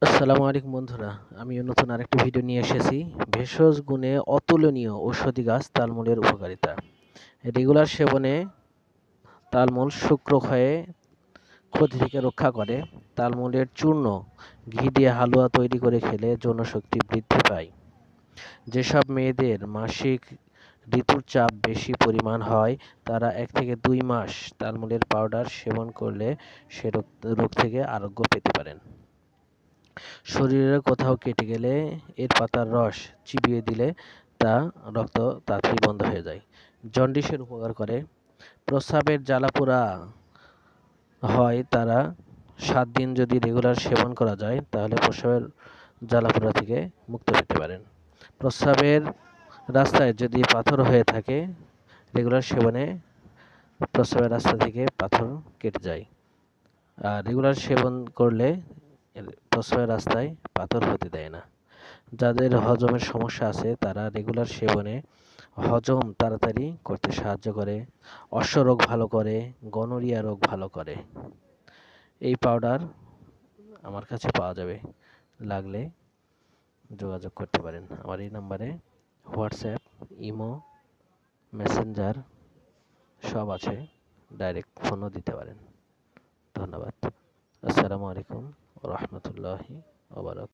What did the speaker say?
আসসালামু আলাইকুম বন্ধুরা, আমিও নতুন আরেকটি ভিডিও নিয়ে এসেছি। ভেষজ গুণে অতুলনীয় ঔষধি গাছ তালমূলের উপকারিতা। রেগুলার সেবনে তালমূল শুক্রক্ষয়ে ক্ষতি থেকে রক্ষা করে। তালমূলের চূর্ণ ঘি দিয়ে হালুয়া তৈরি করে খেলে যৌনশক্তি বৃদ্ধি পায়। যেসব মেয়েদের মাসিক ঋতুর চাপ বেশি পরিমাণ হয় তারা 1 থেকে 2 মাস তালমূলের পাউডার সেবন করলে সে রোগ থেকে আরোগ্য পেতে পারেন। শরীরের কোথাও কেটে গেলে এর পাতার রস চিবিয়ে দিলে তা রক্ত তাড়াতাড়ি বন্ধ হয়ে যায়। জন্ডিসের উপকার করে। প্রস্রাবের জ্বালাপোড়া হয় তারা 7 দিন যদি রেগুলার সেবন করা যায় তাহলে প্রস্রাবের জ্বালাপোড়া থেকে মুক্ত পেতে পারেন। প্রস্রাবের রাস্তায় যদি পাথর হয়ে থাকে রেগুলার সেবনে প্রস্রাবের রাস্তা থেকে পাথর কেটে যায়। আর রেগুলার সেবন করলে প্রস্রাবের রাস্তায় পাথর হতে দেয় না। যাদের হজমের সমস্যা আছে তারা রেগুলার সেবনে হজম তাড়াতাড়ি করতে সাহায্য করে, অশ্বরোগ ভালো করে, গনোরিয়া রোগ ভালো করে। এই পাউডার আমার কাছে পাওয়া যাবে, লাগলে যোগাযোগ করতে পারেন। আমার এই নাম্বারে হোয়াটসঅ্যাপ, ইমো, মেসেঞ্জার সব আছে, ডাইরেক্ট ফোনও দিতে পারেন। ধন্যবাদ। আসসালামু আলাইকুম ওয়া রাহমাতুল্লাহি ওয়া বারাকাতুহু।